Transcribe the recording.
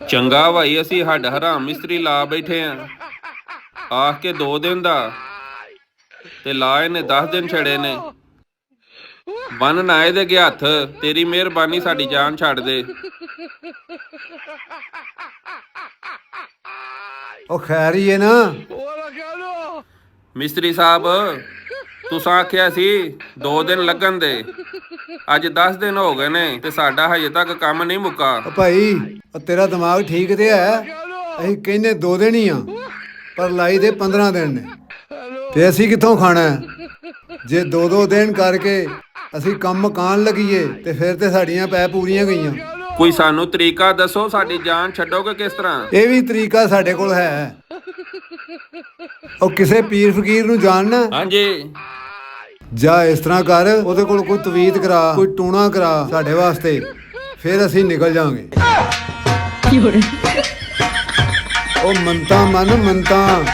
ਚੰਗਾ ਭਾਈ, ਅਸੀਂ ਹੱਡ ਹਰਾਮ ਮਿਸਤਰੀ ਲਾ ਬੈਠੇ ਆ। ਆਖ ਕੇ 2 ਦਿਨ ਦਾ ਤੇ ਲਾ ਇਹਨੇ 10 ਦਿਨ ਛੜੇ ਨੇ। ਬੰਨ ਨਾ ਇਹਦੇ ਅੱਗੇ ਹੱਥ, ਤੇਰੀ ਮਿਹਰਬਾਨੀ ਸਾਡੀ ਜਾਨ ਛੱਡ ਦੇ। ਉਹ ਖੈਰ ਹੀ ਹੈ ਨਾ। ਮਿਸਤਰੀ ਸਾਹਿਬ, ਤੁਸੀਂ ਆਖਿਆ ਸੀ 2 ਦਿਨ ਲੱਗਣ ਦੇ, ਅੱਜ 10 ਦਿਨ ਹੋ ਗਏ ਨੇ ਤੇ ਸਾਡਾ ਹਜੇ ਤੱਕ ਕੰਮ ਨਹੀਂ ਮੁੱਕਾ। ਉਹ ਭਾਈ, ਉਹ ਤੇਰਾ ਦਿਮਾਗ ਠੀਕ ਤੇ ਹੈ। ਅਸੀਂ ਕਹਿੰਦੇ 2 ਦਿਨ ਹੀ ਆ, ਪਰ ਲਾਈ ਦੇ 15 ਦਿਨ ਨੇ ਤੇ ਅਸੀਂ ਕਿੱਥੋਂ ਖਾਣਾ ਹੈ? ਜੇ 2-2 ਦਿਨ ਕਰਕੇ ਅਸੀਂ ਕੰਮ ਮਕਾਨ ਲੱਗੀਏ ਤੇ ਫਿਰ ਤੇ ਸਾਡੀਆਂ ਪੈ ਪੂਰੀਆਂ ਗਈਆਂ। ਕੋਈ ਸਾਨੂੰ ਤਰੀਕਾ ਦੱਸੋ, ਸਾਡੀ ਜਾਨ ਛੱਡੋਗੇ ਕਿਸ ਤਰ੍ਹਾਂ? ਇਹ ਵੀ ਤਰੀਕਾ ਸਾਡੇ ਕੋਲ ਹੈ। ਉਹ ਕਿਸੇ ਪੀਰ ਫਕੀਰ ਨੂੰ ਜਾਣਨਾ? ਹਾਂਜੀ। ਜਾ ਇਸ ਤਰ੍ਹਾਂ ਕਰ, ਉਹਦੇ ਕੋਲ ਕੋਈ ਤਵੀਤ ਕਰਾ, ਕੋਈ ਟੂਣਾ ਕਰਾ ਸਾਡੇ ਵਾਸਤੇ, ਫਿਰ ਅਸੀਂ ਨਿਕਲ ਜਾਾਂਗੇ। ਉਹ ਮੰਨਤਾ ਮਨ ਮੰਨਤਾ।